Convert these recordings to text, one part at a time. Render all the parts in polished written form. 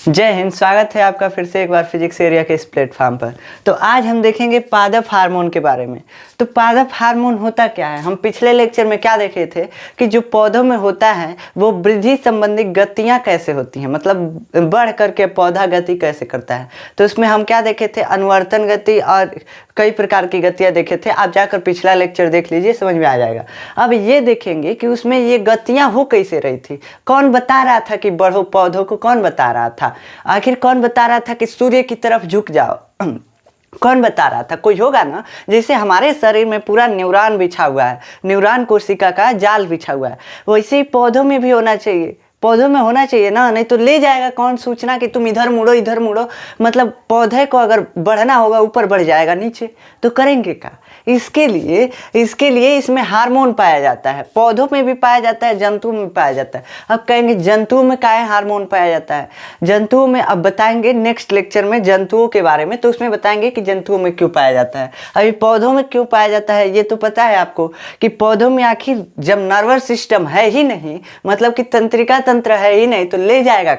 जय हिंद। स्वागत है आपका फिर से एक बार फिजिक्स एरिया के इस प्लेटफॉर्म पर। तो आज हम देखेंगे पादप हार्मोन के बारे में। तो पादप हार्मोन होता क्या है? हम पिछले लेक्चर में क्या देखे थे कि जो पौधों में होता है वो वृद्धि संबंधी गतियां कैसे होती हैं, मतलब बढ़ करके पौधा गति कैसे करता है। तो उसमें हम क्या देखे थे? अनुवर्तन गति और कई प्रकार की गतियाँ देखे थे। आप जाकर पिछला लेक्चर देख लीजिए, समझ में आ जाएगा। अब ये देखेंगे कि उसमें ये गतियाँ हो कैसे रही थी, कौन बता रहा था कि बढ़ो पौधों को, कौन बता रहा था? आखिर कौन बता रहा था कि सूर्य की तरफ झुक जाओ? कौन बता रहा था? कोई होगा ना। जैसे हमारे शरीर में पूरा न्यूरॉन बिछा हुआ है, न्यूरॉन कोशिका का जाल बिछा हुआ है, वैसे ही पौधों में भी होना चाहिए। पौधों में होना चाहिए ना, नहीं तो ले जाएगा कौन सूचना कि तुम इधर मुड़ो इधर मुड़ो। मतलब पौधे को अगर बढ़ना होगा ऊपर बढ़ जाएगा, नीचे तो करेंगे क्या? इसके लिए इसमें हार्मोन पाया जाता है। पौधों में भी पाया जाता है, जंतुओं में पाया जाता है। अब कहेंगे जंतुओं में क्या हार्मोन पाया जाता है? जंतुओं में अब बताएंगे नेक्स्ट लेक्चर में जंतुओं के बारे में, तो उसमें बताएंगे कि जंतुओं में क्यों पाया जाता है। अभी पौधों में क्यों पाया जाता है ये तो पता है आपको कि पौधों में आखिर जब नर्वस सिस्टम है ही नहीं, मतलब कि तंत्रिका तंत्र है ही नहीं, तो ले जाएगा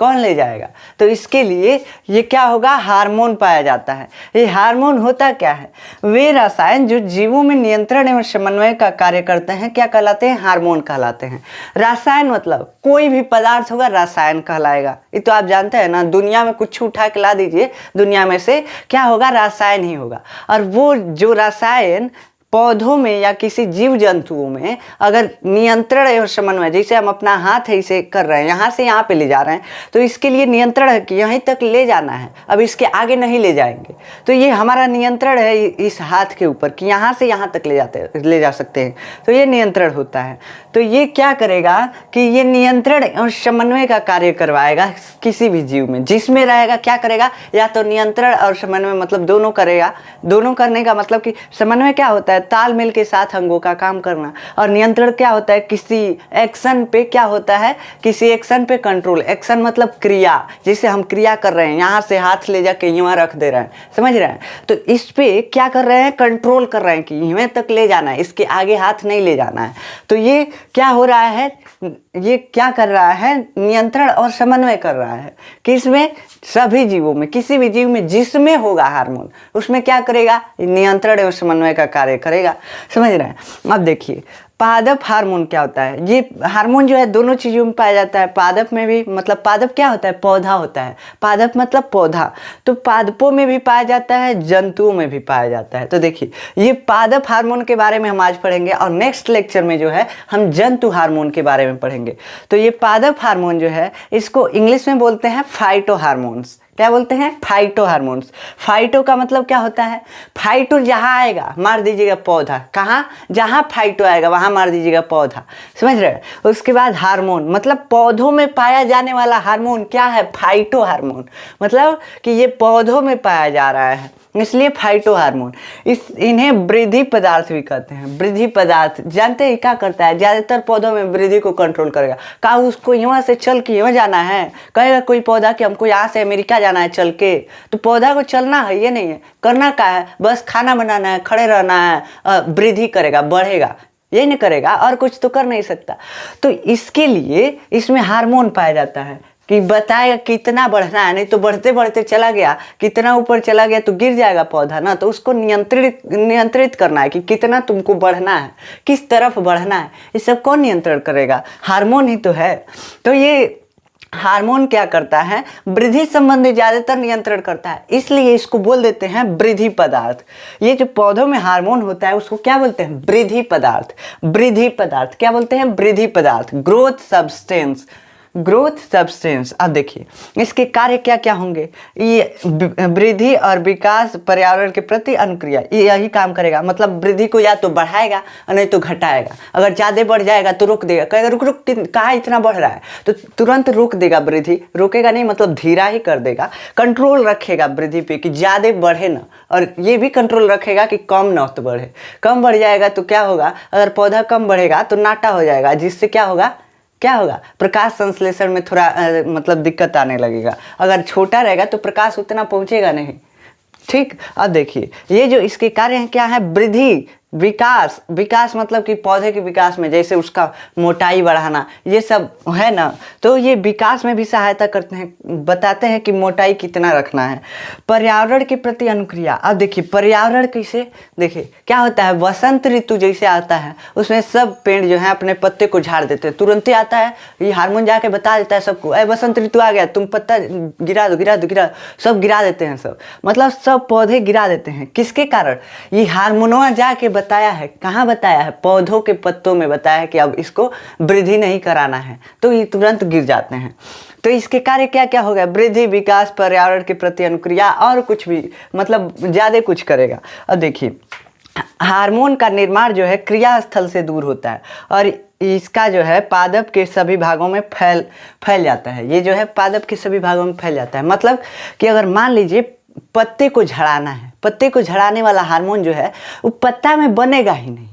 कौन ले जाएगा? तो इसके लिए ये क्या होगा? हार्मोन पाया जाता है। ये हार्मोन होता क्या है? वे रसायन जो जीवों में नियंत्रण एवं समन्वय का कार्य करते हैं, क्या कहलाते हैं? हार्मोन कहलाते हैं। रसायन मतलब कोई भी पदार्थ होगा रसायन कहलाएगा। ये तो आप जानते हैं ना, दुनिया में कुछ उठा के ला दीजिए, दुनिया में से क्या होगा? रसायन ही होगा। और वो जो रसायन पौधों में या किसी जीव जंतुओं में अगर नियंत्रण एवं समन्वय, जैसे हम अपना हाथ है इसे कर रहे हैं, यहाँ से यहाँ पे ले जा रहे हैं, तो इसके लिए नियंत्रण है कि यहीं तक ले जाना है, अब इसके आगे नहीं ले जाएंगे। तो ये हमारा नियंत्रण है इस हाथ के ऊपर कि यहाँ से यहाँ तक ले जा सकते हैं, तो ये नियंत्रण होता है। तो ये क्या करेगा कि ये नियंत्रण एवं समन्वय का कार्य करवाएगा किसी भी जीव में। जिसमें रहेगा क्या करेगा? या तो नियंत्रण और समन्वय, मतलब दोनों करेगा। दोनों करने का मतलब कि समन्वय क्या होता है? तालमेल के साथ अंगों का काम करना। और नियंत्रण क्या होता है? किसी एक्शन पे क्या होता है? किसी एक्शन पे कंट्रोल। एक्शन मतलब क्रिया, जैसे हम क्रिया कर रहे हैं, यहाँ से हाथ ले जाके यहाँ रख दे रहे हैं, समझ रहे हैं? तो इस पे क्या कर रहे हैं? कंट्रोल कर रहे हैं कि यहाँ तक ले जाना है, इसके आगे हाथ नहीं ले जाना है। तो ये क्या हो रहा है? ये क्या कर रहा है? नियंत्रण और समन्वय कर रहा है। किसमें? सभी जीवों में। किसी भी जीव में जिसमें होगा हार्मोन, उसमें क्या करेगा? नियंत्रण एवं समन्वय का कार्य करेगा। समझ रहे हैं? अब देखिए पादप हार्मोन क्या होता है। ये हार्मोन जो है दोनों चीज़ों में पाया जाता है। पादप में भी, मतलब पादप क्या होता है? पौधा होता है। पादप मतलब पौधा। तो पादपों में भी पाया जाता है, जंतुओं में भी पाया जाता है। तो देखिए ये पादप हार्मोन के बारे में हम आज पढ़ेंगे, और नेक्स्ट लेक्चर में जो है हम जंतु हार्मोन के बारे में पढ़ेंगे। तो ये पादप हार्मोन जो है इसको इंग्लिश में बोलते हैं फाइटो हार्मोन्स। क्या बोलते हैं? Phyto hormones. फाइटो का मतलब क्या होता है? फाइटो जहाँ आएगा मार दीजिएगा पौधा। कहाँ? जहाँ फाइटो आएगा वहाँ मार दीजिएगा पौधा। समझ रहे हैं? उसके बाद हार्मोन मतलब पौधों में पाया जाने वाला हार्मोन क्या है? Phyto hormone. मतलब कि ये पौधों में पाया जा रहा है, इसलिए फाइटो हार्मोन। इन्हें वृद्धि पदार्थ भी कहते हैं। वृद्धि पदार्थ जानते हैं क्या करता है? ज़्यादातर पौधों में वृद्धि को कंट्रोल करेगा। कहा उसको यहाँ से चल के यहाँ जाना है, कहेगा कोई पौधा कि हमको यहाँ से अमेरिका जाना है चल के, तो पौधा को चलना है, ये नहीं है। करना क्या है? बस खाना बनाना है, खड़े रहना है, वृद्धि करेगा, बढ़ेगा, ये नहीं करेगा और कुछ तो कर नहीं सकता। तो इसके लिए इसमें हार्मोन पाया जाता है कि बताएगा कितना बढ़ना है, नहीं तो बढ़ते बढ़ते चला गया, कितना ऊपर चला गया तो गिर जाएगा पौधा ना। तो उसको नियंत्रित करना है कि कितना तुमको बढ़ना है, किस तरफ बढ़ना है, ये सब कौन नियंत्रण करेगा? हार्मोन ही तो है। तो ये हार्मोन क्या करता है? वृद्धि संबंधी ज्यादातर नियंत्रण करता है, इसलिए इसको बोल देते हैं वृद्धि पदार्थ। ये जो पौधों में हार्मोन होता है उसको क्या बोलते हैं? वृद्धि पदार्थ। वृद्धि पदार्थ क्या बोलते हैं? वृद्धि पदार्थ, ग्रोथ सब्सटेंस। Growth substance. अब देखिए इसके कार्य क्या क्या होंगे। ये वृद्धि और विकास, पर्यावरण के प्रति अनुक्रिया, ये यही काम करेगा। मतलब वृद्धि को या तो बढ़ाएगा और नहीं तो घटाएगा। अगर ज़्यादा बढ़ जाएगा तो रोक देगा, कहेगा रुक रुक कहाँ इतना बढ़ रहा है, तो तुरंत रोक देगा। वृद्धि रोकेगा नहीं, मतलब धीरा ही कर देगा। कंट्रोल रखेगा वृद्धि पे कि ज़्यादा बढ़े ना, और ये भी कंट्रोल रखेगा कि कम ना तो बढ़े। कम बढ़ जाएगा तो क्या होगा? अगर पौधा कम बढ़ेगा तो नाटा हो जाएगा, जिससे क्या होगा? प्रकाश संश्लेषण में थोड़ा मतलब दिक्कत आने लगेगा। अगर छोटा रहेगा तो प्रकाश उतना पहुंचेगा नहीं। ठीक। अब देखिए ये जो इसके कार्य हैं क्या है? वृद्धि विकास, विकास मतलब कि पौधे के विकास में, जैसे उसका मोटाई बढ़ाना, ये सब है ना, तो ये विकास में भी सहायता करते हैं, बताते हैं कि मोटाई कितना रखना है। पर्यावरण के प्रति अनुक्रिया, अब देखिए पर्यावरण कैसे, देखिए क्या होता है, वसंत ऋतु जैसे आता है उसमें सब पेड़ जो है अपने पत्ते को झाड़ देते हैं, तुरंत ही आता है ये हार्मोन जाके बता देता है सबको, अरे वसंत ऋतु आ गया, तुम पत्ता गिरा दो गिरा दो गिरा, सब गिरा देते हैं, सब मतलब सब पौधे गिरा देते हैं। किसके कारण, ये हार्मोनवा जाके बताया है, कहाँ बताया है, पौधों के पत्तों में बताया है कि अब इसको वृद्धि नहीं कराना है, तो ये तुरंत गिर जाते हैं। तो इसके कार्य क्या क्या हो गया, वृद्धि, विकास, पर्यावरण के प्रति अनुक्रिया और कुछ भी, मतलब ज़्यादा कुछ करेगा। अब देखिए हार्मोन का निर्माण जो है क्रिया स्थल से दूर होता है और इसका जो है पादप के सभी भागों में फैल जाता है। ये जो है पादप के सभी भागों में फैल जाता है, मतलब कि अगर मान लीजिए पत्ते को झड़ाना है, पत्ते को झड़ाने वाला हार्मोन जो है वो पत्ता में बनेगा ही नहीं,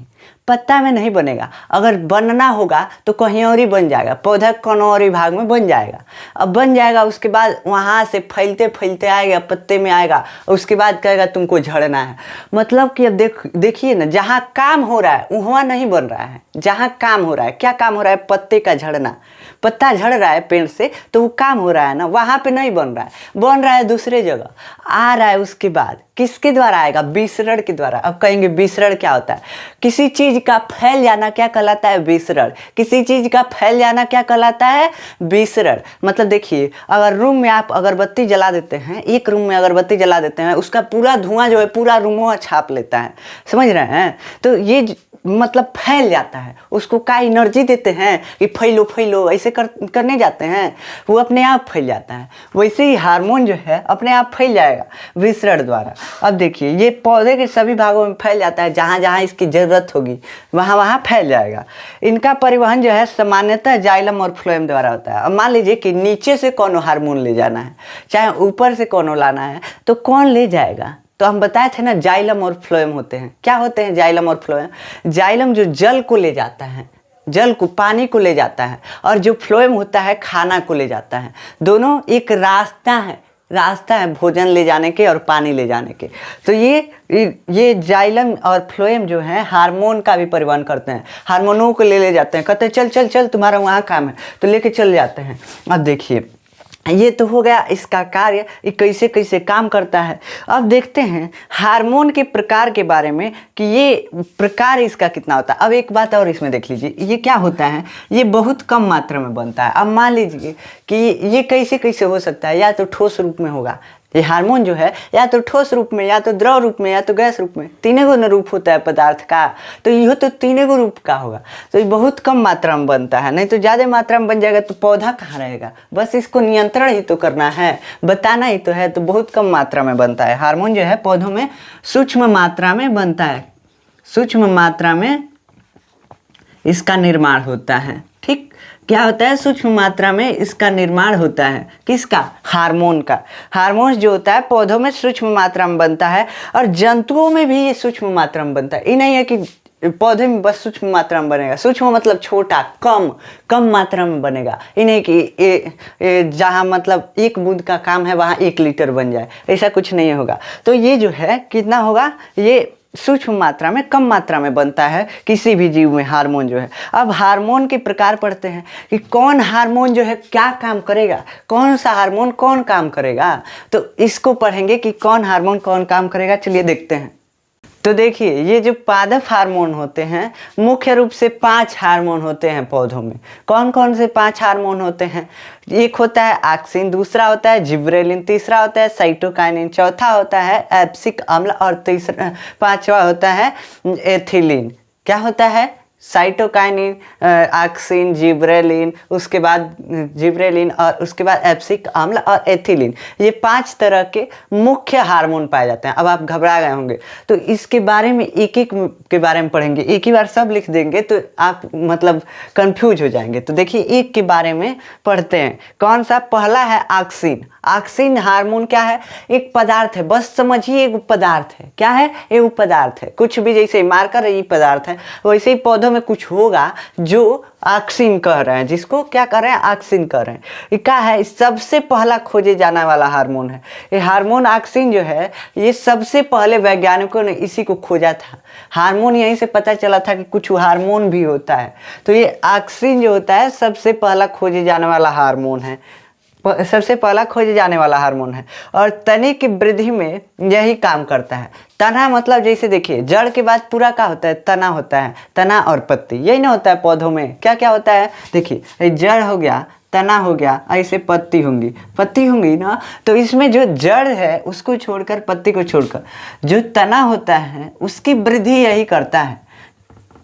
पत्ता में नहीं बनेगा, अगर बनना होगा तो कहीं और ही बन जाएगा, पौधा कौन और ही भाग में बन जाएगा। अब बन जाएगा उसके बाद वहाँ से फैलते फैलते आएगा, पत्ते में आएगा, उसके बाद कहेगा तुमको झड़ना है। मतलब कि अब देखिए ना, जहाँ काम हो रहा है वहाँ नहीं बन रहा है, जहाँ काम हो रहा है, क्या काम हो रहा है, पत्ते का झड़ना, पत्ता झड़ रहा है पेड़ से तो वो काम हो रहा है ना, वहाँ पे नहीं बन रहा है, बन रहा है दूसरे जगह आ रहा है। उसके बाद किसके द्वारा आएगा, विसरण के द्वारा। अब कहेंगे विसरण क्या होता है, किसी चीज का फैल जाना क्या कहलाता है, विसरण। किसी चीज का फैल जाना क्या कहलाता है, विसरण। मतलब देखिए अगर रूम में आप अगरबत्ती जला देते हैं, एक रूम में अगरबत्ती जला देते हैं, उसका पूरा धुआं जो है पूरा रूम छाप लेता है, समझ रहे हैं, तो ये मतलब फैल जाता है, उसको क्या एनर्जी देते हैं कि फैलो फैलो, ऐसे करने जाते हैं, वो अपने आप फैल जाता है। वैसे ही हार्मोन जो है अपने आप फैल जाएगा विसरण द्वारा। अब देखिए ये पौधे के सभी भागों में फैल जाता है, जहाँ जहाँ इसकी ज़रूरत होगी वहाँ वहाँ फैल जाएगा। इनका परिवहन जो है सामान्यतः जाइलम और फ्लोएम द्वारा होता है। अब मान लीजिए कि नीचे से कौन हार्मोन ले जाना है, चाहे ऊपर से कौन लाना है, तो कौन ले जाएगा, तो हम बताए थे ना जाइलम और फ्लोएम होते हैं। क्या होते हैं जाइलम और फ्लोएम, जाइलम जो जल को ले जाता है, जल को, पानी को ले जाता है, और जो फ्लोएम होता है खाना को ले जाता है। दोनों एक रास्ता है भोजन ले जाने के और पानी ले जाने के। तो ये जाइलम और फ्लोएम जो है हार्मोन का भी परिवहन करते हैं, हार्मोनों को ले जाते हैं, कहते हैं चल चल चल तुम्हारा वहाँ काम है, तो लेके चल जाते हैं। अब देखिए ये तो हो गया इसका कार्य, ये कैसे कैसे काम करता है। अब देखते हैं हार्मोन के प्रकार के बारे में कि ये प्रकार इसका कितना होता है। अब एक बात और इसमें देख लीजिए, ये क्या होता है, ये बहुत कम मात्रा में बनता है। अब मान लीजिए कि ये कैसे कैसे हो सकता है, या तो ठोस रूप में होगा ये हार्मोन जो है, या तो ठोस रूप में, या तो द्रव रूप में, या तो गैस रूप में, तीनों को रूप होता है पदार्थ का, तो यह तो तीनों को रूप का होगा। तो ये बहुत कम मात्रा में बनता है, नहीं तो ज़्यादा मात्रा में बन जाएगा तो पौधा कहाँ रहेगा। बस इसको नियंत्रण ही तो करना है, बताना ही तो है। तो बहुत कम मात्रा में बनता है हार्मोन जो है, पौधों में सूक्ष्म मात्रा में बनता है, सूक्ष्म मात्रा में इसका निर्माण होता है। ठीक, क्या होता है, सूक्ष्म मात्रा में इसका निर्माण होता है। किसका, हार्मोन का। हार्मोन जो होता है पौधों में सूक्ष्म मात्रा में बनता है, और जंतुओं में भी ये सूक्ष्म मात्रा में बनता है। ये नहीं है कि पौधे में बस सूक्ष्म मात्रा में बनेगा, सूक्ष्म मतलब छोटा, कम मात्रा में बनेगा। ये नहीं कि जहाँ मतलब 1 बूंद का काम है वहाँ 1 लीटर बन जाए, ऐसा कुछ नहीं होगा। तो ये जो है कितना होगा, ये सूक्ष्म मात्रा में, कम मात्रा में बनता है किसी भी जीव में हार्मोन जो है। अब हार्मोन के प्रकार पढ़ते हैं कि कौन हार्मोन जो है क्या काम करेगा, कौन सा हार्मोन कौन काम करेगा, तो इसको पढ़ेंगे कि कौन हार्मोन कौन काम करेगा। चलिए देखते हैं। तो देखिए ये जो पादप हार्मोन होते हैं, मुख्य रूप से 5 हार्मोन होते हैं पौधों में। कौन कौन से 5 हार्मोन होते हैं, एक होता है ऑक्सिन, दूसरा होता है जिब्रेलिन, तीसरा होता है साइटोकाइनिन, चौथा होता है एब्सिक अम्ल, और पांचवा होता है एथिलीन। क्या होता है, साइटोकाइनिन, ऑक्सिन, जिब्रेलिन, उसके बाद जिब्रेलिन, और उसके बाद एब्सिक अम्ल और एथिलीन। ये 5 तरह के मुख्य हार्मोन पाए जाते हैं। अब आप घबरा गए होंगे, तो इसके बारे में एक एक के बारे में पढ़ेंगे। एक ही बार सब लिख देंगे तो आप मतलब कंफ्यूज हो जाएंगे। तो देखिए एक के बारे में पढ़ते हैं। कौन सा, पहला है ऑक्सिन। ऑक्सिन हार्मोन क्या है, एक पदार्थ है, बस समझिए एक पदार्थ है। क्या है, एक पदार्थ है। कुछ भी जैसे मार्कर ये पदार्थ है, वैसे ही पौधों में कुछ होगा जो ऑक्सिन कह रहे हैं, जिसको क्या कर रहे हैं, ऑक्सिन कह रहे हैं। ये क्या है, सबसे पहला खोजे जाने वाला हार्मोन है। ये हार्मोन ऑक्सिन जो है, ये सबसे पहले वैज्ञानिकों ने इसी को खोजा था। हार्मोन यहीं से पता चला था कि कुछ हार्मोन भी होता है। तो ये ऑक्सिन जो होता है सबसे पहला खोजे जाने वाला हार्मोन है, सबसे पहला खोजे जाने वाला हार्मोन है, और तने की वृद्धि में यही काम करता है। तना मतलब जैसे देखिए, जड़ के बाद पूरा क्या होता है, तना होता है, तना और पत्ती, यही ना होता है पौधों में। क्या क्या होता है, देखिए जड़ हो गया, तना हो गया, ऐसे पत्ती होंगी ना। तो इसमें जो जड़ है उसको छोड़कर, पत्ती को छोड़कर, जो तना होता है उसकी वृद्धि यही करता है।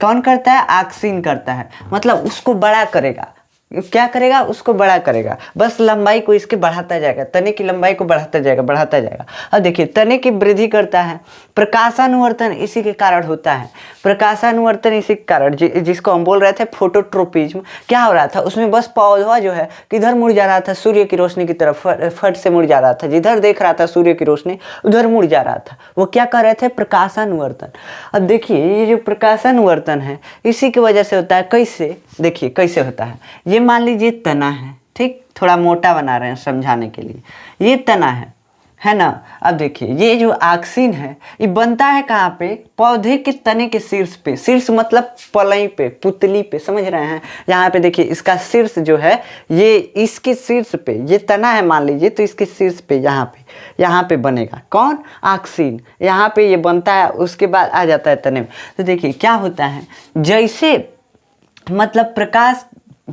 कौन करता है, ऑक्सिन करता है। मतलब उसको बड़ा करेगा, क्या करेगा, उसको बड़ा करेगा, बस लंबाई को इसके बढ़ाता जाएगा, तने की लंबाई को बढ़ाता जाएगा। अब देखिए, तने की वृद्धि करता है। प्रकाशानुवर्तन इसी के कारण होता है, प्रकाशानुवर्तन इसी के कारण, जिसको हम बोल रहे थे फोटोट्रोपिज्म। क्या हो रहा था उसमें, बस पौधा जो है किधर मुड़ जा रहा था, सूर्य की रोशनी की तरफ फट से मुड़ जा रहा था। जिधर देख रहा था सूर्य की रोशनी उधर मुड़ जा रहा था। वो क्या कर रहे थे, प्रकाशानुवर्तन। अब देखिए, ये जो प्रकाशानुवर्तन है इसी की वजह से होता है। कैसे, देखिए कैसे होता है। ये मान लीजिए तना है, ठीक, थोड़ा मोटा बना रहे हैं समझाने के लिए। ये तना है ना। अब देखिए, ये जो ऑक्सिन है ये बनता है कहाँ पे, पौधे के तने के शीर्ष पे। शीर्ष मतलब पलई पे, पुतली पे, समझ रहे हैं। यहाँ पे देखिए, इसका शीर्ष जो है, ये इसके शीर्ष पे, ये तना है मान लीजिए, तो इसके शीर्ष पे यहाँ पे बनेगा कौन, ऑक्सिन। यहाँ पे ये बनता है, उसके बाद आ जाता है तने में। तो देखिए क्या होता है, जैसे मतलब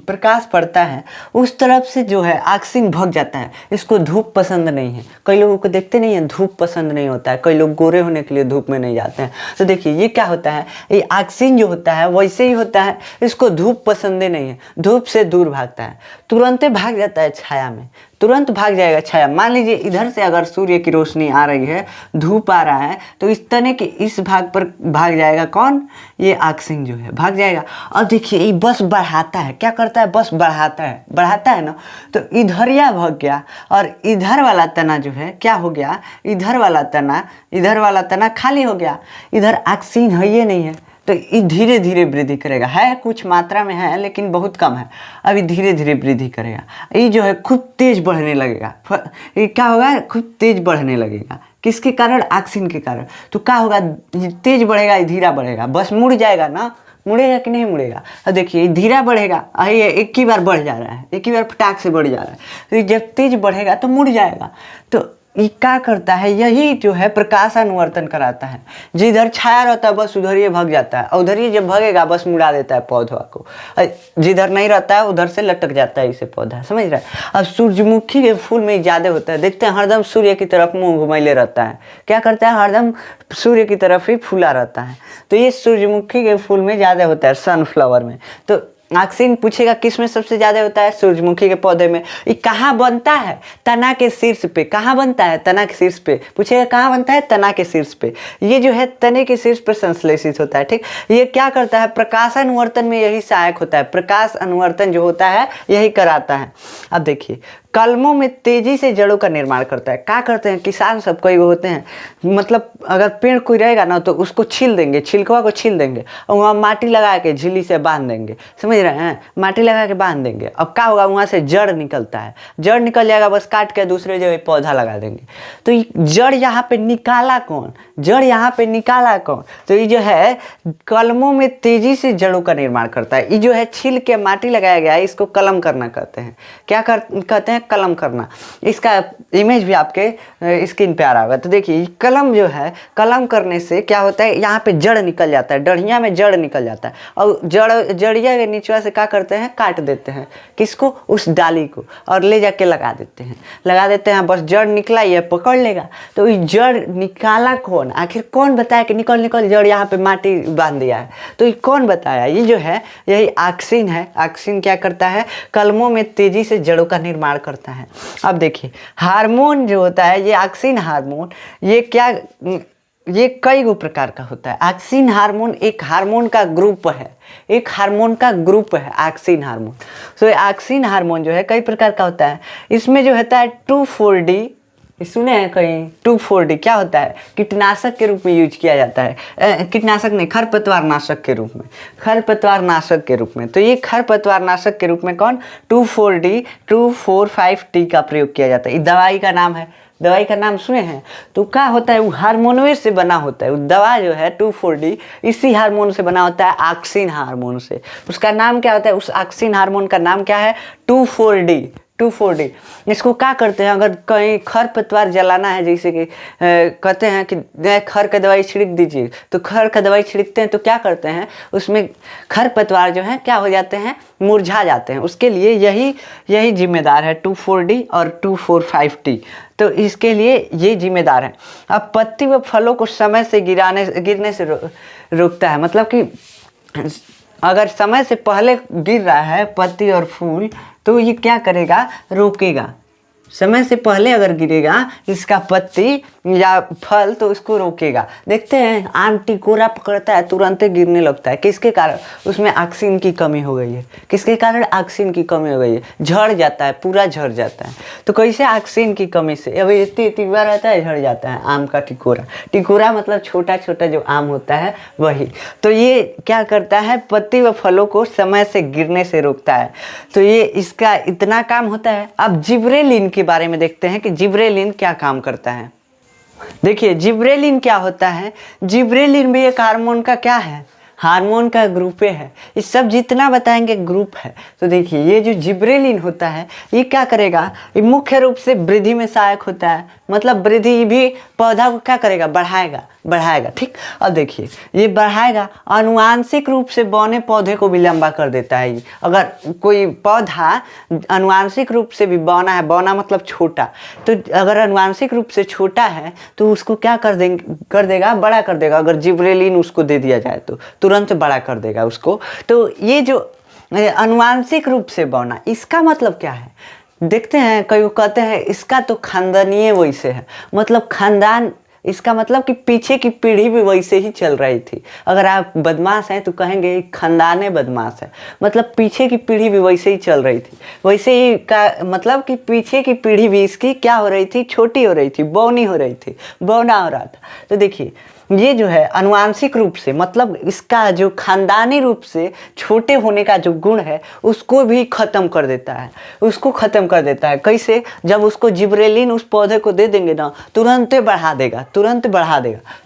प्रकाश पड़ता है उस तरफ से जो है ऑक्सिन भग जाता है। इसको धूप पसंद नहीं है। कई लोगों को देखते नहीं है, धूप पसंद नहीं होता है। कई लोग गोरे होने के लिए धूप में नहीं जाते हैं। तो देखिए ये क्या होता है, ये ऑक्सिन जो होता है वैसे ही होता है, इसको धूप पसंद नहीं है, धूप से दूर भागता है, तुरंत भाग जाता है छाया में, तुरंत भाग जाएगा छाया। मान लीजिए इधर से अगर सूर्य की रोशनी आ रही है, धूप आ रहा है, तो इस तने के इस भाग पर भाग जाएगा कौन, ये ऑक्सिन जो है भाग जाएगा। और देखिए ये बस बढ़ाता है, क्या करता है, बस बढ़ाता है ना। तो इधरिया भाग गया, और इधर वाला तना जो है क्या हो गया, इधर वाला तना खाली हो गया। इधर ऑक्सिन है ये नहीं है, तो ये धीरे धीरे वृद्धि करेगा। है कुछ मात्रा में है लेकिन बहुत कम है, अभी धीरे धीरे वृद्धि करेगा। ये जो है खूब तेज बढ़ने लगेगा। ये क्या होगा, खूब तेज बढ़ने लगेगा। किसके कारण, ऑक्सिन के कारण। तो क्या होगा, तेज बढ़ेगा, ये धीरा बढ़ेगा, बस मुड़ जाएगा ना, मुड़ेगा कि नहीं मुड़ेगा। अब देखिए धीरा बढ़ेगा, ये एक ही बार बढ़ जा रहा है, एक ही बार फटाक से बढ़ जा रहा है। तो जब तेज बढ़ेगा तो मुड़ जाएगा। तो ये क्या करता है, यही जो है प्रकाशानुवर्तन कराता है। जिधर छाया रहता है बस उधर ये भाग जाता है, और उधर ये जब भागेगा बस मुड़ा देता है पौधा को। जिधर नहीं रहता है उधर से लटक जाता है इसे पौधा, समझ रहा है। अब सूरजमुखी के फूल में ज़्यादा होता है, देखते हैं हरदम सूर्य की तरफ मुंह घुमैले रहता है। क्या करता है, हरदम सूर्य की तरफ ही फूला रहता है। तो ये सूरजमुखी के फूल में ज़्यादा होता है, सनफ्लावर में। तो ऑक्सिन पूछेगा किस में सबसे ज़्यादा होता है, सूरजमुखी के पौधे में। ये कहाँ बनता है, तना के शीर्ष पे। कहाँ बनता है, तना के शीर्ष पे। पूछेगा कहाँ बनता है, तना के शीर्ष पे। ये जो है तने के शीर्ष पर संश्लेषित होता है, ठीक। ये क्या करता है, प्रकाश अनुवर्तन में यही सहायक होता है। प्रकाश अनुवर्तन जो होता है यही कराता है। अब देखिए, कलमों में तेजी से जड़ों का निर्माण करता है। क्या करते हैं किसान सब, कई होते हैं, मतलब अगर पेड़ कोई रहेगा ना तो उसको छील देंगे, छिलकवा को छील देंगे, और वहाँ माटी लगा के झिल्ली से बांध देंगे, समझ रहे हैं, माटी लगा के बांध देंगे। अब क्या होगा, वहाँ से जड़ निकलता है, जड़ निकल जाएगा, बस काट के दूसरे जगह पौधा लगा देंगे। तो जड़ यहाँ पे निकाला कौन, जड़ यहाँ पे निकाला कौन, तो ये जो है कलमों में तेजी से जड़ों का निर्माण करता है। ये जो है छील के माटी लगाया गया है, इसको कलम करना कहते हैं। क्या कहते हैं, कलम करना। इसका इमेज भी आपके स्क्रीन पे आ रहा होगा। तो देखिए कलम जो है, कलम करने से क्या होता है, यहाँ पे जड़ निकल जाता है, डढ़िया में जड़ निकल जाता है, और जड़िया के नीचे से क्या करते हैं, काट देते हैं, किसको, उस डाली को, और ले जाके लगा देते हैं। बस जड़ निकला, ये पकड़ लेगा। तो ये जड़ निकाला कौन, आखिर कौन बताया कि निकल जड़ यहाँ पे माटी बांध दिया है, तो ये कौन बताया, ये जो है यही ऑक्सिन है। ऑक्सिन क्या करता है, कलमों में तेजी से जड़ों का निर्माण करता है। अब देखिए हार्मोन जो होता है, ये ऑक्सिन हार्मोन, ये कई गो प्रकार का होता है। ऑक्सिन हार्मोन एक हार्मोन का ग्रुप है, ऑक्सिन हार्मोन। तो ऑक्सिन हार्मोन जो है कई प्रकार का होता है। इसमें जो होता है 2,4-D ये सुने हैं कहीं? 2,4-D क्या होता है? कीटनाशक के रूप में यूज किया जाता है, कीटनाशक नहीं, खरपतवार नाशक के रूप में, खरपतवार नाशक के रूप में। तो ये खरपतवार नाशक के रूप में कौन 2,4-D 2,4,5-T का प्रयोग किया जाता है। ये दवाई का नाम है, दवाई का नाम सुने हैं? तो क्या होता है, वो हार्मोनवे से बना होता है। वो दवा जो है 2,4-D इसी हार्मोन से बना होता है, ऑक्सिन हार्मोन से। उसका नाम क्या होता है? उस ऑक्सिन हार्मोन का नाम क्या है? 2,4-D 2,4-D। इसको क्या करते हैं, अगर कहीं खरपतवार जलाना है, जैसे कि कहते हैं कि खर का दवाई छिड़क दीजिए, तो खर का दवाई छिड़कते हैं तो क्या करते हैं, उसमें खरपतवार जो है क्या हो जाते हैं, मुरझा जाते हैं। उसके लिए यही जिम्मेदार है 2,4-D और 2,4,5-T। तो इसके लिए ये जिम्मेदार है। अब पत्ती व फलों को समय से गिरने से रोकता है। मतलब कि अगर समय से पहले गिर रहा है पत्ती और फूल, तो ये क्या करेगा, रोकेगा। समय से पहले अगर गिरेगा इसका पत्ती या फल तो इसको रोकेगा। देखते हैं आम टिकोरा पकड़ता है तुरंत गिरने लगता है, किसके कारण? उसमें ऑक्सीजन की कमी हो गई है। किसके कारण? ऑक्सीजन की कमी हो गई है, झड़ जाता है, पूरा झड़ जाता है। तो कैसे? ऑक्सीजन की कमी से। अब इतनी बार रहता है, झड़ जाता है आम का टिकोरा। टिकोरा मतलब छोटा छोटा जो आम होता है वही। तो ये क्या करता है, पत्ती व फलों को समय से गिरने से रोकता है। तो ये इसका इतना काम होता है। अब जिब्रेलिन के बारे में देखते हैं कि जिब्रेलिन क्या काम करता है। देखिए जिब्रेलिन क्या होता है। जिब्रेलिन भी एक हार्मोन का क्या है, हार्मोन का ग्रुप है। ये सब जितना बताएंगे ग्रुप है। तो देखिए ये जो जिब्रेलिन होता है ये क्या करेगा, ये मुख्य रूप से वृद्धि में सहायक होता है। मतलब वृद्धि भी पौधा को क्या करेगा, बढ़ाएगा। ठीक। अब देखिए ये बढ़ाएगा, आनुवांशिक रूप से बौने पौधे को भी लंबा कर देता है। अगर कोई पौधा आनुवांशिक रूप से भी बौना है, बौना मतलब छोटा, तो अगर आनुवांशिक रूप से छोटा है तो उसको क्या कर देगा, बड़ा कर देगा। अगर जिब्रेलिन उसको दे दिया जाए तो तुरंत बड़ा कर देगा उसको। तो ये जो आनुवांशिक रूप से बौना, इसका मतलब क्या है, देखते हैं। कई कहते हैं इसका तो खानदानीय वैसे है। मतलब खानदान, इसका मतलब कि पीछे की पीढ़ी भी वैसे ही चल रही थी। अगर आप बदमाश हैं तो कहेंगे खानदाने बदमाश है। मतलब पीछे की पीढ़ी भी वैसे ही चल रही थी। वैसे ही का मतलब कि पीछे की पीढ़ी भी इसकी क्या हो रही थी, छोटी हो रही थी, बौनी हो रही थी, बौना हो रहा था। तो देखिए ये जो है आनुवांशिक रूप से, मतलब इसका जो खानदानी रूप से छोटे होने का जो गुण है उसको भी ख़त्म कर देता है, उसको ख़त्म कर देता है। कैसे? जब उसको जिब्रेलिन उस पौधे को दे देंगे ना, तुरंत बढ़ा देगा।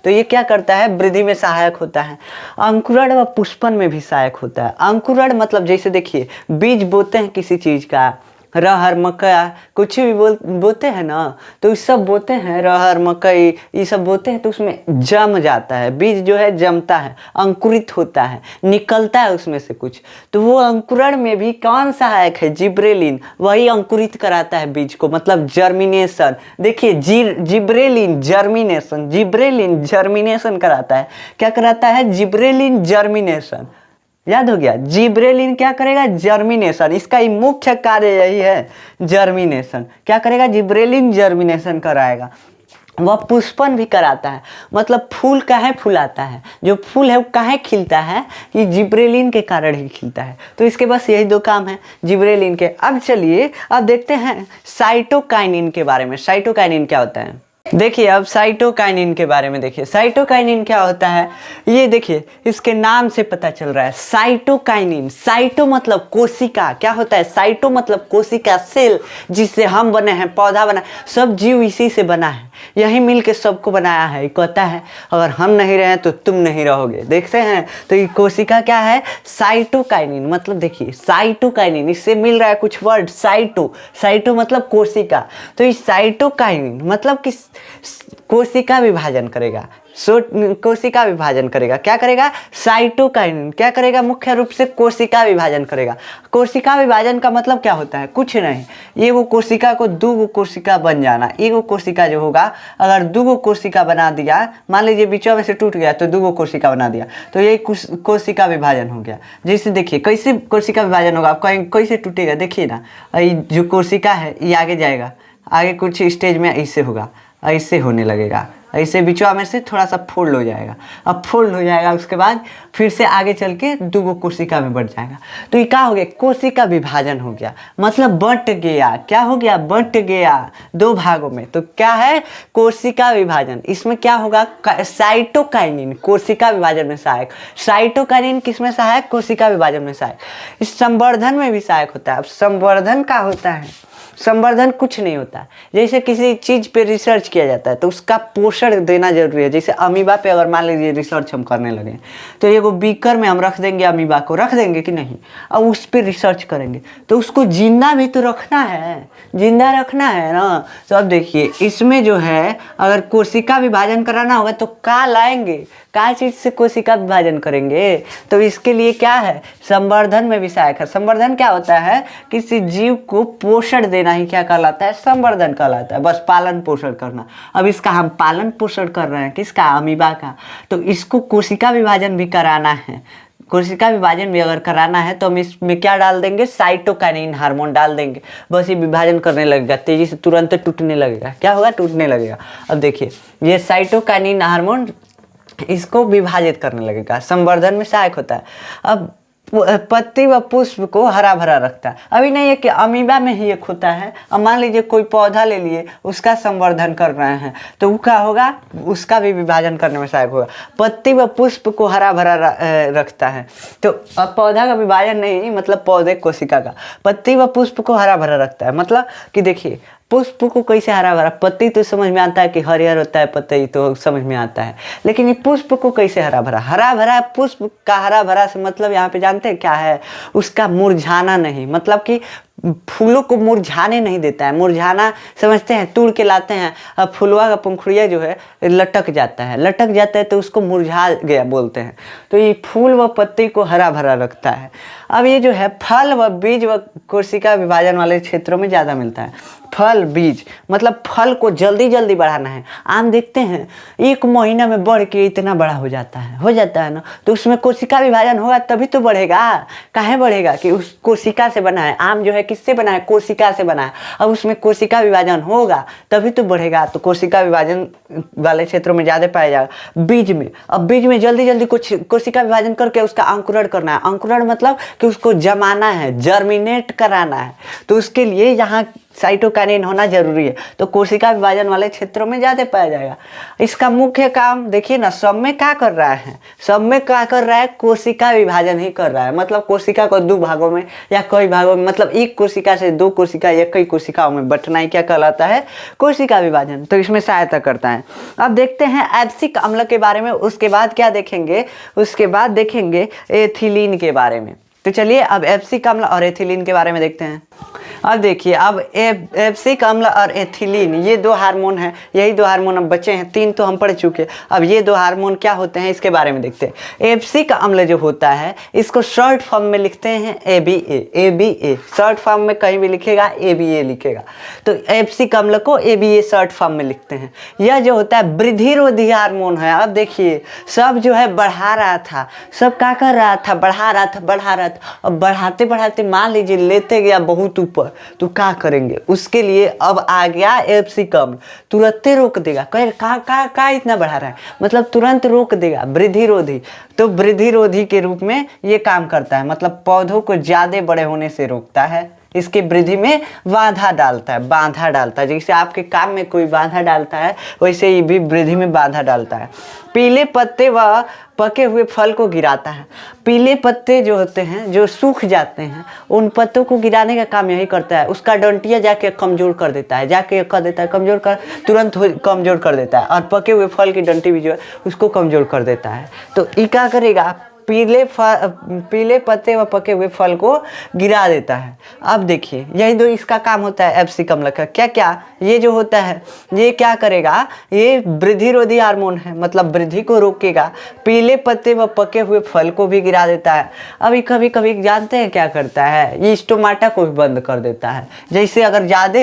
तो ये क्या करता है, वृद्धि में सहायक होता है। अंकुरण व पुष्पन में भी सहायक होता है। अंकुरण मतलब जैसे देखिए बीज बोते हैं किसी चीज़ का, रहर मक्का कुछ भी बोते हैं ना, तो ये सब बोते हैं, रहर मकई ये सब बोते हैं, तो उसमें जम जाता है, बीज जो है जमता है, अंकुरित होता है, निकलता है उसमें से कुछ। तो वो अंकुरण में भी कौन सहायक है, जिब्रेलिन, वही अंकुरित कराता है बीज को, मतलब जर्मिनेशन। देखिए जिब्रेलिन जर्मिनेशन कराता है। क्या कराता है? Gibberellin germination. याद हो गया, जिब्रेलिन क्या करेगा, जर्मिनेशन। इसका ही मुख्य कार्य यही है, जर्मिनेशन। क्या करेगा, जिब्रेलिन जर्मिनेशन कराएगा। वह पुष्पन भी कराता है। मतलब फूल काहे फुलाता है, जो फूल है वो काहे खिलता है, ये जिब्रेलिन के कारण ही खिलता है। तो इसके बस यही दो काम है जिब्रेलिन के। अब चलिए अब देखते हैं साइटोकाइनिन के बारे में। साइटोकाइनिन क्या होता है, देखिए अब साइटोकाइनिन के बारे में देखिए। साइटोकाइनिन क्या होता है, ये देखिए इसके नाम से पता चल रहा है। साइटोकाइनिन, साइटो मतलब कोशिका, क्या होता है, साइटो मतलब कोशिका, सेल, जिससे हम बने हैं, पौधा बना, सब जीव इसी से बना है, यही मिल के सबको बनाया है। कहता है अगर हम नहीं रहे तो तुम नहीं रहोगे। देखते हैं तो ये कोशिका क्या है, साइटोकाइनिन। मतलब देखिए साइटोकाइनिन, इससे मिल रहा है कुछ वर्ड, साइटो मतलब कोशिका। तो ये साइटोकाइनिन मतलब कि कोशिका विभाजन करेगा, कोशिका विभाजन करेगा। क्या करेगा, साइटोकाइनिन क्या करेगा, मुख्य रूप से कोशिका विभाजन करेगा। कोशिका विभाजन का मतलब क्या होता है, कुछ नहीं, ये वो कोशिका को दो कोशिका बन जाना। एक कोशिका जो होगा, अगर दो कोशिका बना दिया, मान लीजिए बीचों में से टूट गया तो दो कोशिका बना दिया, तो ये कोशिका विभाजन हो गया। जैसे देखिए कैसे कोशिका विभाजन होगा, आप कैसे टूटेगा, देखिए ना, जो कोशिका है ये आगे जाएगा, आगे कुछ स्टेज में ऐसे होगा, ऐसे होने लगेगा, ऐसे बिचवा में से थोड़ा सा फोल्ड हो जाएगा। अब फोल्ड हो जाएगा उसके बाद फिर से आगे चल के 2 कोशिका में बढ़ जाएगा। तो ये क्या हो गया, कोशिका विभाजन हो गया, मतलब बंट गया। क्या हो गया, बंट गया 2 भागों में। तो क्या है, कोशिका विभाजन। इसमें क्या होगा, साइटोकाइनिन कोशिका विभाजन में सहायक। साइटोकाइनिन किस में सहायक, कोशिका विभाजन में सहायक। इस संवर्धन में भी सहायक होता है। अब संवर्धन क्या होता है, संवर्धन कुछ नहीं होता। जैसे किसी चीज़ पे रिसर्च किया जाता है तो उसका पोषण देना जरूरी है। जैसे अमीबा पे अगर मान लीजिए रिसर्च हम करने लगे तो एगो बीकर में हम रख देंगे, अमीबा को रख देंगे कि नहीं, अब उस पर रिसर्च करेंगे तो उसको जिंदा भी तो रखना है, जिंदा रखना है ना। तो अब देखिए इसमें जो है अगर कोशिका विभाजन कराना होगा तो क्या लाएंगे, क्या चीज़ से कोशिका विभाजन करेंगे। तो इसके लिए क्या है, संवर्धन में भी सहायक है। संवर्धन क्या होता है, किसी जीव को पोषण देना ही क्या कहलाता है, संवर्धन कहलाता है। बस पालन पोषण करना। अब इसका हम पालन पोषण कर रहे हैं, किसका, अमीबा का। तो इसको कोशिका विभाजन भी कराना है। कोशिका विभाजन भी अगर कराना है तो हम इसमें क्या डाल देंगे, साइटोकाइनिन हार्मोन डाल देंगे। बस ये विभाजन करने लगेगा, तेजी से तुरंत टूटने लगेगा। क्या होगा, टूटने लगेगा। अब देखिए ये साइटोकाइनिन हार्मोन इसको विभाजित करने लगेगा, संवर्धन में सहायक होता है। अब पत्ती व पुष्प को हरा भरा रखता है। अभी नहीं है कि अमीबा में ही एक होता है। अब मान लीजिए कोई पौधा ले लिए, उसका संवर्धन कर रहे हैं तो वो क्या होगा, उसका भी विभाजन करने में सहायक होगा। पत्ती व पुष्प को हरा भरा रखता है। तो अब पौधा का विभाजन नहीं, मतलब पौधे कोशिका का। पत्ती व पुष्प को हरा भरा रखता है, मतलब कि देखिए पुष्प को कैसे हरा भरा, पत्ती तो समझ में आता है कि हरियर होता है, पत्ती तो समझ में आता है, लेकिन ये पुष्प को कैसे हरा भरा। हरा भरा पुष्प का हरा भरा से मतलब यहाँ पे जानते हैं क्या है, उसका मुरझाना नहीं, मतलब कि फूलों को मुरझाने नहीं देता है। मुरझाना समझते हैं, तोड़ के लाते हैं, अब फुलवा का पंखुड़िया जो है लटक जाता है, लटक जाता है तो उसको मुरझा गया बोलते हैं। तो ये फूल व पत्ती को हरा भरा रखता है। अब ये जो है फल व बीज व कोशिका विभाजन वाले क्षेत्रों में ज़्यादा मिलता है। फल बीज मतलब फल को जल्दी जल्दी बढ़ाना है। आम देखते हैं 1 महीना में बढ़ के इतना बड़ा हो जाता है ना। तो उसमें कोशिका विभाजन होगा तभी तो बढ़ेगा। काहे बढ़ेगा कि उस कोशिका से बना है। आम जो है किससे बना है, कोशिका से बना है। अब उसमें कोशिका विभाजन होगा तभी तो बढ़ेगा। तो कोशिका विभाजन वाले क्षेत्रों में ज़्यादा पाया जाएगा। बीज में, अब बीज में जल्दी जल्दी कुछ कोशिका विभाजन करके उसका अंकुरण करना है। अंकुरण मतलब कि उसको जमाना है, जर्मिनेट कराना है। तो उसके लिए यहाँ साइटोकाइनिन होना जरूरी है। तो कोशिका विभाजन वाले क्षेत्रों में ज़्यादा पाया जाएगा। इसका मुख्य काम देखिए ना, सब में क्या कर रहा है, सब में क्या कर रहा है, कोशिका विभाजन ही कर रहा है। मतलब कोशिका को 2 भागों में या कई भागों में, मतलब एक कोशिका से 2 कोशिका या कई कोशिकाओं में बंटना ही क्या कहलाता है, कोशिका विभाजन। तो इसमें सहायता करता है। अब देखते हैं एब्सिक अम्ल के बारे में। उसके बाद क्या देखेंगे, उसके बाद देखेंगे एथिलीन के बारे में। तो चलिए अब एब्सिक अम्ल और एथिलीन के बारे में देखते हैं। अब देखिए, अब एब्सिक अम्ल और एथिलीन ये 2 हार्मोन हैं। यही 2 हार्मोन अब बचे हैं, 3 तो हम पढ़ चुके। अब ये 2 हार्मोन क्या होते हैं इसके बारे में देखते हैं। एब्सिक अम्ल जो होता है इसको शॉर्ट फॉर्म में लिखते हैं ABA। शॉर्ट फॉर्म में कहीं भी लिखेगा ABA लिखेगा। तो एब्सिक अम्ल को ABA शॉर्ट फॉर्म में लिखते हैं। यह जो होता है वृद्धिरोधी हार्मोन है। अब देखिए सब जो है बढ़ा रहा था, सब क्या कर रहा था, बढ़ा रहा था। अब बढ़ाते बढ़ाते मान लीजिए लेते गया बहुत ऊपर, तो क्या करेंगे, उसके लिए अब आ गया एब्सिक अम्ल, तुरंत रोक देगा। कहा इतना बढ़ा रहा है, मतलब तुरंत रोक देगा, वृद्धिरोधी। तो वृद्धिरोधी के रूप में ये काम करता है, मतलब पौधों को ज़्यादा बड़े होने से रोकता है, इसकी वृद्धि में बाधा डालता है। जैसे आपके काम में कोई बाधा डालता है वैसे ये भी वृद्धि में बाधा डालता है। पीले पत्ते व पके हुए फल को गिराता है। पीले पत्ते जो होते हैं, जो सूख जाते हैं, उन पत्तों को गिराने का काम यही करता है। उसका डंटिया जाके कमज़ोर कर देता है, तुरंत कमज़ोर कर देता है। और पके हुए फल की डंटी भी जो है उसको कमज़ोर कर देता है। तो ये क्या करेगा, पीले पत्ते व पके हुए फल को गिरा देता है। अब देखिए यही 2 इसका काम होता है एब्सिक अम्ल का। क्या ये जो होता है ये क्या करेगा, ये वृद्धिरोधी हार्मोन है, मतलब वृद्धि को रोकेगा। पीले पत्ते व पके हुए फल को भी गिरा देता है। अभी कभी कभी जानते हैं क्या करता है, ये स्टोमाटा को भी बंद कर देता है। जैसे अगर ज़्यादा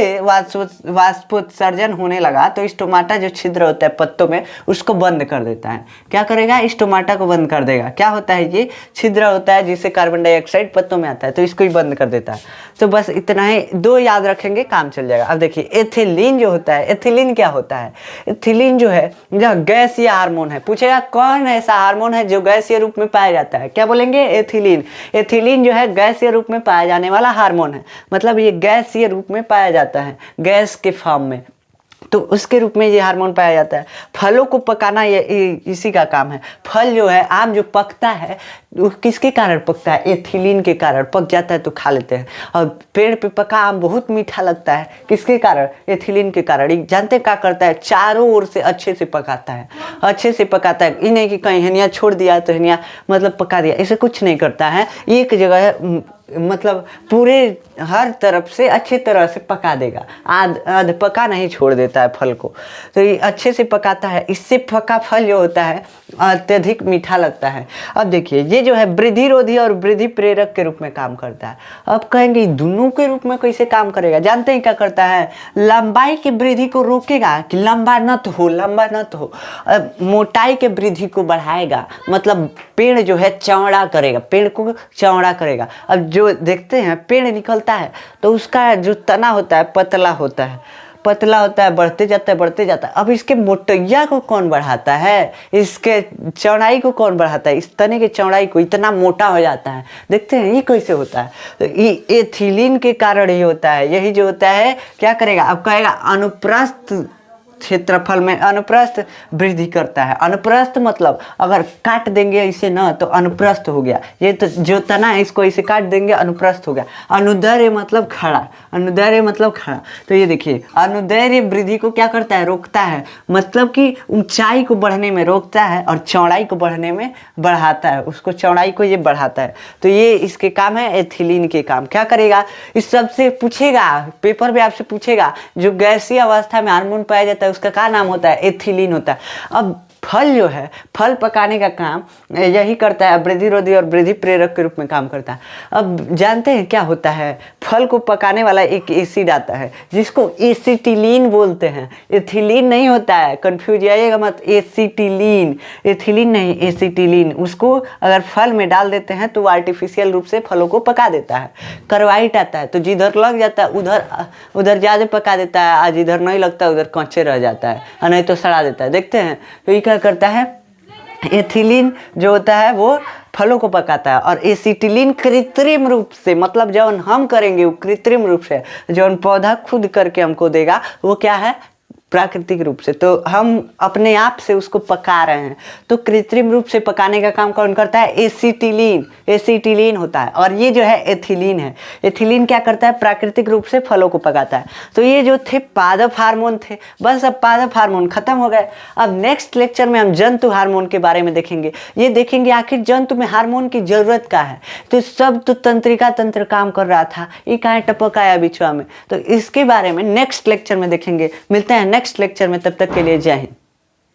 वाष्पोत्सर्जन होने लगा तो स्टोमाटा जो छिद्र होता है पत्तों में उसको बंद कर देता है। क्या करेगा, स्टोमाटा को बंद कर देगा। क्या होता होता है, ये छिद्र होता है जिससे कार्बन डाइऑक्साइड पत्तों में आता है, तो इसको ही बंद कर देता है। तो बस इतना ही, दो याद रखेंगे काम चल जाएगा। अब देखिए एथिलीन जो होता है, एथिलीन क्या होता है? एथिलीन जो है यह गैसीय हार्मोन है। पूछेगा कौन ऐसा हार्मोन है जो गैसीय रूप में पाया जाता है, क्या बोलेंगे? एथिलीन। एथिलीन जो है गैसीय रूप में पाया जाने वाला हार्मोन है, मतलब ये गैसीय रूप में पाया जाता है, गैस के फॉर्म में, तो उसके रूप में ये हार्मोन पाया जाता है। फलों को पकाना ये इसी का काम है। फल जो है, आम जो पकता है वो किसके कारण पकता है? एथिलीन के कारण पक जाता है, तो खा लेते हैं। और पेड़ पे पका आम बहुत मीठा लगता है, किसके कारण? एथिलीन के कारण। ये जानते हैं क्या करता है? चारों ओर से अच्छे से पकाता है, अच्छे से पकाता है। ये नहीं कि कहीं हनिया छोड़ दिया तो हनिया मतलब पका दिया, ऐसे कुछ नहीं करता है। एक जगह मतलब पूरे हर तरफ से अच्छे तरह से पका देगा, आध पका नहीं छोड़ देता है फल को, तो ये अच्छे से पकाता है। इससे पका फल जो होता है अत्यधिक मीठा लगता है। अब देखिए ये जो है वृद्धिरोधी और वृद्धि प्रेरक के रूप में काम करता है। अब कहेंगे दोनों के रूप में कैसे काम करेगा? जानते हैं क्या करता है? लंबाई की वृद्धि को रोकेगा कि लंबा न तो हो, लंबा न तो हो। मोटाई के वृद्धि को बढ़ाएगा, मतलब पेड़ जो है चौड़ा करेगा, पेड़ को चौड़ा करेगा। अब जो देखते हैं पेड़ निकलता है तो उसका जो तना होता है पतला होता है, पतला होता है, बढ़ते जाता है, बढ़ते जाता है। अब इसके मोटैया को कौन बढ़ाता है? इसके चौड़ाई को कौन बढ़ाता है? इस तने के चौड़ाई को, इतना मोटा हो जाता है। देखते हैं ये कैसे होता है? तो ये एथिलीन के कारण ही होता है। यही जो होता है क्या करेगा? अब कहेगा अनुप्रस्थ क्षेत्रफल में अनुप्रस्थ वृद्धि करता है। अनुप्रस्थ मतलब अगर काट देंगे इसे ना तो अनुप्रस्थ हो गया, ये तो जो तना है इसको इसे काट देंगे अनुप्रस्थ हो गया। अनुदैर्य मतलब खड़ा, अनुदैर्य मतलब खड़ा। तो ये देखिए अनुदैर्य वृद्धि को क्या करता है? रोकता है, मतलब कि ऊंचाई को बढ़ने में रोकता है और चौड़ाई को बढ़ने में बढ़ाता है, उसको चौड़ाई को ये बढ़ाता है। तो ये इसके काम है, एथिलीन के काम। क्या करेगा? इस सब से पूछेगा, पेपर में आपसे पूछेगा जो गैसीय अवस्था में हार्मोन पाया जाता है उसका क्या नाम होता है? एथिलीन होता है। अब फल जो है, फल पकाने का काम यही करता है, वृद्धिरोधी और वृद्धि प्रेरक के रूप में काम करता है। अब जानते हैं क्या होता है? फल को पकाने वाला एक एसिड आता है जिसको एसिटिलीन बोलते हैं, एथिलीन नहीं होता है, कंफ्यूज आइएगा मत। एसिटिलीन, एथिलीन नहीं, एसिटिलीन। उसको अगर फल में डाल देते हैं तो वो आर्टिफिशियल रूप से फलों को पका देता है। कार्बाइड आता है तो जिधर लग जाता है उधर ज़्यादा पका देता है, आज इधर नहीं लगता उधर कच्चे रह जाता है, और नहीं तो सड़ा देता है। देखते हैं तो ये क्या करता है? एथिलीन जो होता है वो फलों को पकाता है, और एसिटिलीन कृत्रिम रूप से, मतलब जब हम करेंगे वो कृत्रिम रूप से, जो पौधा खुद करके हमको देगा वो क्या है? प्राकृतिक रूप से। तो हम अपने आप से उसको पका रहे हैं। तो कृत्रिम रूप से पकाने का काम कौन करता है? एसिटिलीन, एसिटिलीन होता है। और ये जो है एथिलीन है। एथिलीन क्या करता है? प्राकृतिक रूप से फलों को पकाता है। तो ये जो थे पादप हार्मोन थे, बस अब पादप हार्मोन खत्म हो गए। अब नेक्स्ट लेक्चर में हम जंतु हार्मोन के बारे में देखेंगे। ये देखेंगे आखिर जंतु में हार्मोन की जरूरत क्या है। तो सब तो तंत्रिका तंत्र काम कर रहा था, ये कहाँ टपक आया बिचवा में, तो इसके बारे में नेक्स्ट लेक्चर में देखेंगे। मिलते हैं नेक्स्ट लेक्चर में, तब तक के लिए जय हिंद।